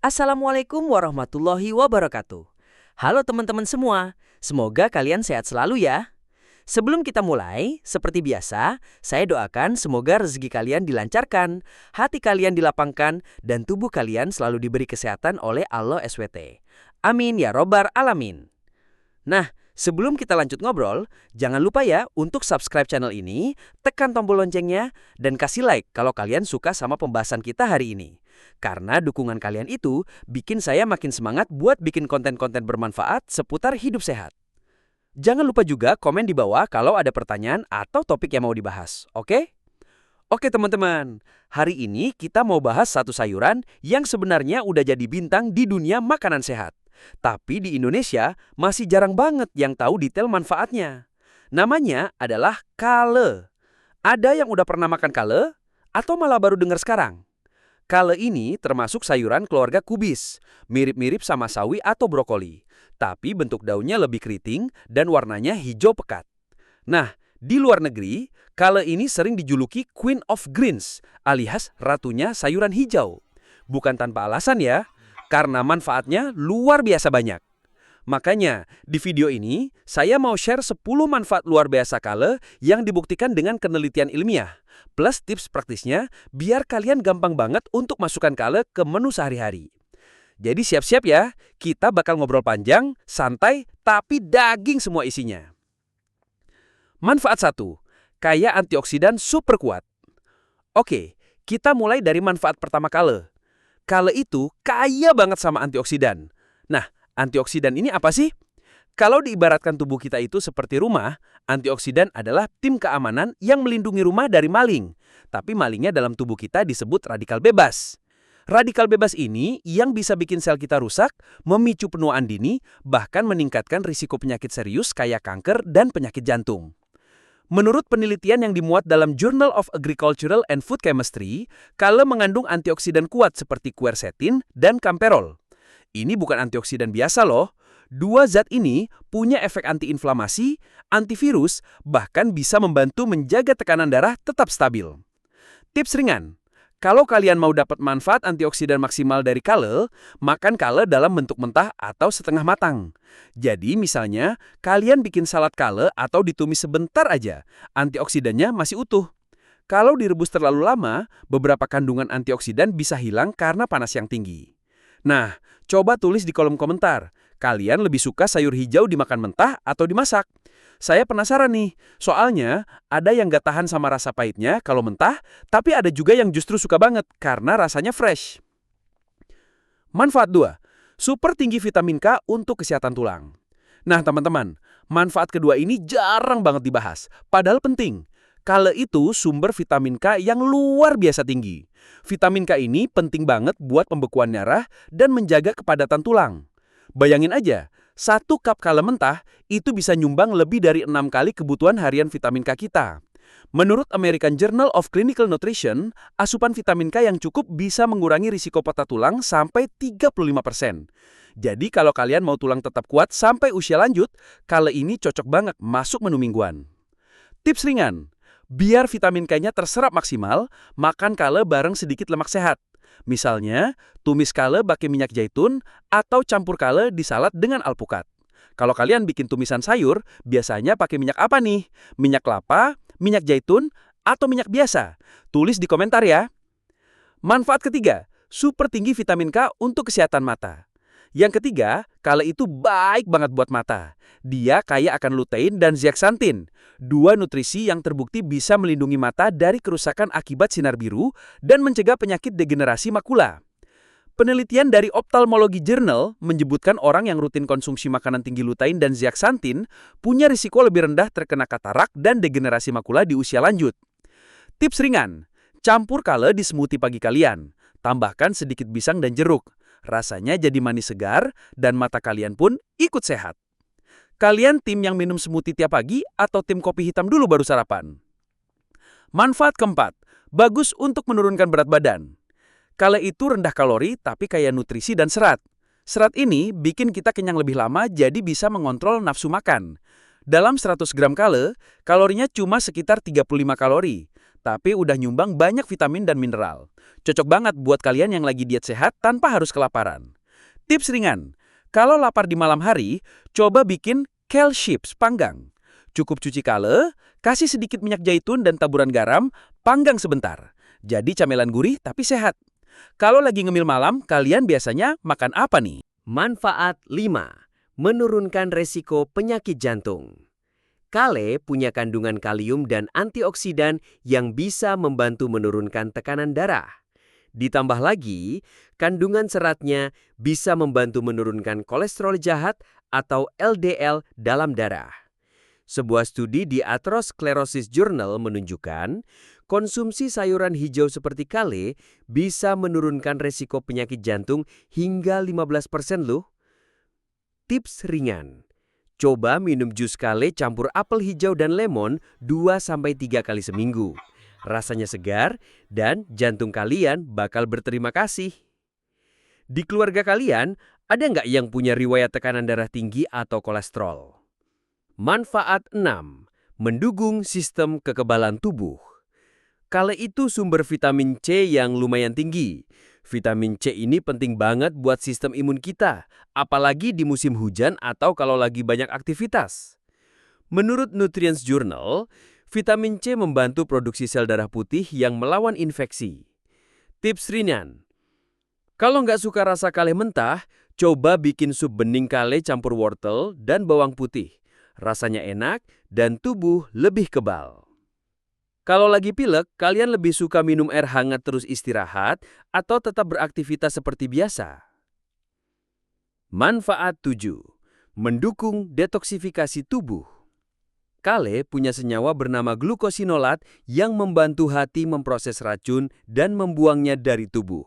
Assalamualaikum warahmatullahi wabarakatuh. Halo teman-teman semua, semoga kalian sehat selalu ya. Sebelum kita mulai, seperti biasa, saya doakan semoga rezeki kalian dilancarkan, hati kalian dilapangkan, dan tubuh kalian selalu diberi kesehatan oleh Allah SWT. Amin ya robbal alamin. Nah, sebelum kita lanjut ngobrol, jangan lupa ya untuk subscribe channel ini, tekan tombol loncengnya, dan kasih like kalau kalian suka sama pembahasan kita hari ini. Karena dukungan kalian itu bikin saya makin semangat buat bikin konten-konten bermanfaat seputar hidup sehat. Jangan lupa juga komen di bawah kalau ada pertanyaan atau topik yang mau dibahas, oke? Oke teman-teman, hari ini kita mau bahas satu sayuran yang sebenarnya udah jadi bintang di dunia makanan sehat. Tapi di Indonesia masih jarang banget yang tahu detail manfaatnya. Namanya adalah kale. Ada yang udah pernah makan kale? Atau malah baru dengar sekarang? Kale ini termasuk sayuran keluarga kubis, mirip-mirip sama sawi atau brokoli. Tapi bentuk daunnya lebih keriting dan warnanya hijau pekat. Nah, di luar negeri, kale ini sering dijuluki Queen of Greens, alias ratunya sayuran hijau. Bukan tanpa alasan ya, karena manfaatnya luar biasa banyak. Makanya, di video ini, saya mau share 10 manfaat luar biasa kale yang dibuktikan dengan penelitian ilmiah. Plus tips praktisnya, biar kalian gampang banget untuk masukkan kale ke menu sehari-hari. Jadi siap-siap ya, kita bakal ngobrol panjang, santai, tapi daging semua isinya. Manfaat 1. Kaya antioksidan super kuat. Oke, kita mulai dari manfaat pertama kale. Kale itu kaya banget sama antioksidan. Nah, antioksidan ini apa sih? Kalau diibaratkan tubuh kita itu seperti rumah, antioksidan adalah tim keamanan yang melindungi rumah dari maling. Tapi malingnya dalam tubuh kita disebut radikal bebas. Radikal bebas ini yang bisa bikin sel kita rusak, memicu penuaan dini, bahkan meningkatkan risiko penyakit serius kayak kanker dan penyakit jantung. Menurut penelitian yang dimuat dalam Journal of Agricultural and Food Chemistry, kale mengandung antioksidan kuat seperti quercetin dan camperol. Ini bukan antioksidan biasa loh. Dua zat ini punya efek antiinflamasi, antivirus, bahkan bisa membantu menjaga tekanan darah tetap stabil. Tips ringan, kalau kalian mau dapat manfaat antioksidan maksimal dari kale, makan kale dalam bentuk mentah atau setengah matang. Jadi misalnya, kalian bikin salad kale atau ditumis sebentar aja, antioksidannya masih utuh. Kalau direbus terlalu lama, beberapa kandungan antioksidan bisa hilang karena panas yang tinggi. Nah, coba tulis di kolom komentar, kalian lebih suka sayur hijau dimakan mentah atau dimasak? Saya penasaran nih, soalnya ada yang gak tahan sama rasa pahitnya kalau mentah, tapi ada juga yang justru suka banget karena rasanya fresh. Manfaat 2. Super tinggi vitamin K untuk kesehatan tulang. Nah teman-teman, manfaat kedua ini jarang banget dibahas, padahal penting. Kale itu sumber vitamin K yang luar biasa tinggi. Vitamin K ini penting banget buat pembekuan darah dan menjaga kepadatan tulang. Bayangin aja, 1 cup kale mentah itu bisa nyumbang lebih dari 6 kali kebutuhan harian vitamin K kita. Menurut American Journal of Clinical Nutrition, asupan vitamin K yang cukup bisa mengurangi risiko patah tulang sampai 35%. Jadi kalau kalian mau tulang tetap kuat sampai usia lanjut, kale ini cocok banget masuk menu mingguan. Tips ringan. Biar vitamin K-nya terserap maksimal, makan kale bareng sedikit lemak sehat. Misalnya, tumis kale pakai minyak zaitun atau campur kale di salad dengan alpukat. Kalau kalian bikin tumisan sayur, biasanya pakai minyak apa nih? Minyak kelapa, minyak zaitun, atau minyak biasa? Tulis di komentar ya. Manfaat ketiga, super tinggi vitamin K untuk kesehatan mata. Yang ketiga, kale itu baik banget buat mata. Dia kaya akan lutein dan zeaxanthin, 2 nutrisi yang terbukti bisa melindungi mata dari kerusakan akibat sinar biru dan mencegah penyakit degenerasi makula. Penelitian dari Ophthalmology Journal menyebutkan orang yang rutin konsumsi makanan tinggi lutein dan zeaxanthin punya risiko lebih rendah terkena katarak dan degenerasi makula di usia lanjut. Tips ringan, campur kale di smoothie pagi kalian. Tambahkan sedikit pisang dan jeruk. Rasanya jadi manis segar dan mata kalian pun ikut sehat. Kalian tim yang minum smoothie tiap pagi atau tim kopi hitam dulu baru sarapan? Manfaat keempat, bagus untuk menurunkan berat badan. Kale itu rendah kalori tapi kaya nutrisi dan serat. Serat ini bikin kita kenyang lebih lama jadi bisa mengontrol nafsu makan. Dalam 100 gram kale, kalorinya cuma sekitar 35 kalori. tapi udah nyumbang banyak vitamin dan mineral. Cocok banget buat kalian yang lagi diet sehat tanpa harus kelaparan. Tips ringan, kalau lapar di malam hari, coba bikin kale chips panggang. Cukup cuci kale, kasih sedikit minyak zaitun dan taburan garam, panggang sebentar. Jadi camilan gurih tapi sehat. Kalau lagi ngemil malam, kalian biasanya makan apa nih? Manfaat 5. Menurunkan resiko penyakit jantung. Kale punya kandungan kalium dan antioksidan yang bisa membantu menurunkan tekanan darah. Ditambah lagi, kandungan seratnya bisa membantu menurunkan kolesterol jahat atau LDL dalam darah. Sebuah studi di Atherosclerosis Journal menunjukkan konsumsi sayuran hijau seperti kale bisa menurunkan resiko penyakit jantung hingga 15% loh. Tips ringan. Coba minum jus kale campur apel hijau dan lemon 2-3 kali seminggu. Rasanya segar dan jantung kalian bakal berterima kasih. Di keluarga kalian, ada nggak yang punya riwayat tekanan darah tinggi atau kolesterol? Manfaat 6. Mendukung sistem kekebalan tubuh. Kale itu sumber vitamin C yang lumayan tinggi. Vitamin C ini penting banget buat sistem imun kita, apalagi di musim hujan atau kalau lagi banyak aktivitas. Menurut Nutrients Journal, vitamin C membantu produksi sel darah putih yang melawan infeksi. Tips ringan. Kalau nggak suka rasa kale mentah, coba bikin sup bening kale campur wortel dan bawang putih. Rasanya enak dan tubuh lebih kebal. Kalau lagi pilek, kalian lebih suka minum air hangat terus istirahat atau tetap beraktivitas seperti biasa? Manfaat 7. Mendukung detoksifikasi tubuh. Kale punya senyawa bernama glukosinolat yang membantu hati memproses racun dan membuangnya dari tubuh.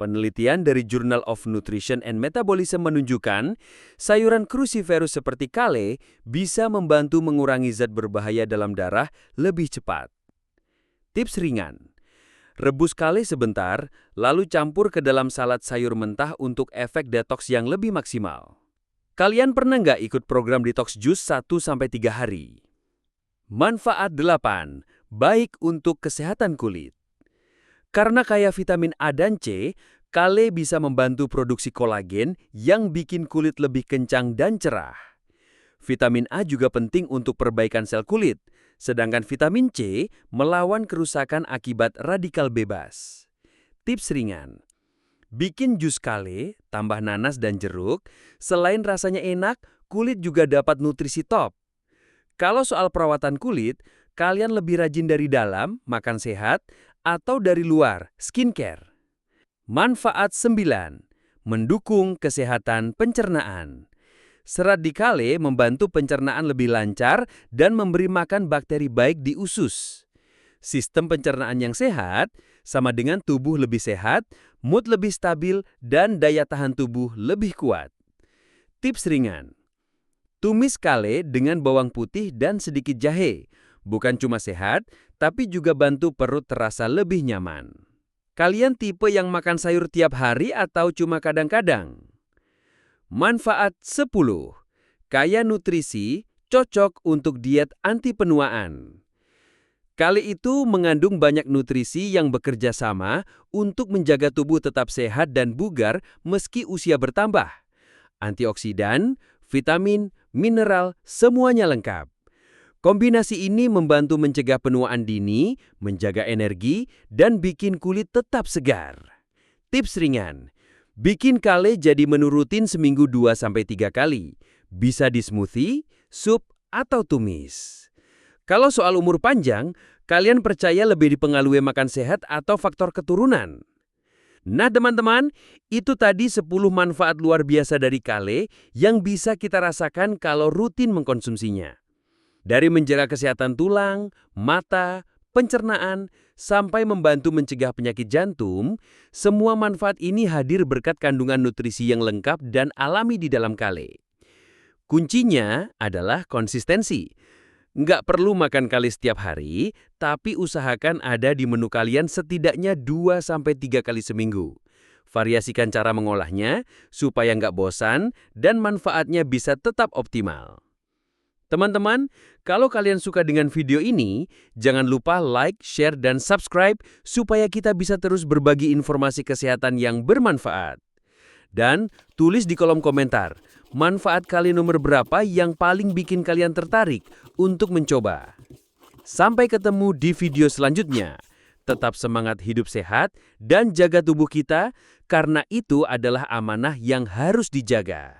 Penelitian dari Journal of Nutrition and Metabolism menunjukkan sayuran cruciferous seperti kale bisa membantu mengurangi zat berbahaya dalam darah lebih cepat. Tips ringan. Rebus kale sebentar, lalu campur ke dalam salad sayur mentah untuk efek detoks yang lebih maksimal. Kalian pernah nggak ikut program detox jus 1-3 hari? Manfaat 8. Baik untuk kesehatan kulit. Karena kaya vitamin A dan C, kale bisa membantu produksi kolagen yang bikin kulit lebih kencang dan cerah. Vitamin A juga penting untuk perbaikan sel kulit, sedangkan vitamin C melawan kerusakan akibat radikal bebas. Tips ringan. Bikin jus kale, tambah nanas dan jeruk, selain rasanya enak, kulit juga dapat nutrisi top. Kalau soal perawatan kulit, kalian lebih rajin dari dalam, makan sehat, atau dari luar, skincare. Manfaat 9. Mendukung kesehatan pencernaan. Serat di kale membantu pencernaan lebih lancar dan memberi makan bakteri baik di usus. Sistem pencernaan yang sehat sama dengan tubuh lebih sehat, mood lebih stabil, dan daya tahan tubuh lebih kuat. Tips ringan. Tumis kale dengan bawang putih dan sedikit jahe. Bukan cuma sehat, tapi juga bantu perut terasa lebih nyaman. Kalian tipe yang makan sayur tiap hari atau cuma kadang-kadang? Manfaat 10. Kaya nutrisi, cocok untuk diet anti penuaan. Kale itu mengandung banyak nutrisi yang bekerja sama untuk menjaga tubuh tetap sehat dan bugar meski usia bertambah. Antioksidan, vitamin, mineral, semuanya lengkap. Kombinasi ini membantu mencegah penuaan dini, menjaga energi, dan bikin kulit tetap segar. Tips ringan. Bikin kale jadi menu rutin seminggu 2-3 kali. Bisa di smoothie, sup, atau tumis. Kalau soal umur panjang, kalian percaya lebih dipengaruhi makan sehat atau faktor keturunan? Nah teman-teman, itu tadi 10 manfaat luar biasa dari kale yang bisa kita rasakan kalau rutin mengkonsumsinya. Dari menjaga kesehatan tulang, mata, pencernaan, sampai membantu mencegah penyakit jantung, semua manfaat ini hadir berkat kandungan nutrisi yang lengkap dan alami di dalam kale. Kuncinya adalah konsistensi. Nggak perlu makan kale setiap hari, tapi usahakan ada di menu kalian setidaknya 2-3 kali seminggu. Variasikan cara mengolahnya supaya nggak bosan dan manfaatnya bisa tetap optimal. Teman-teman, kalau kalian suka dengan video ini, jangan lupa like, share, dan subscribe supaya kita bisa terus berbagi informasi kesehatan yang bermanfaat. Dan tulis di kolom komentar, manfaat kali nomor berapa yang paling bikin kalian tertarik untuk mencoba. Sampai ketemu di video selanjutnya. Tetap semangat hidup sehat dan jaga tubuh kita, karena itu adalah amanah yang harus dijaga.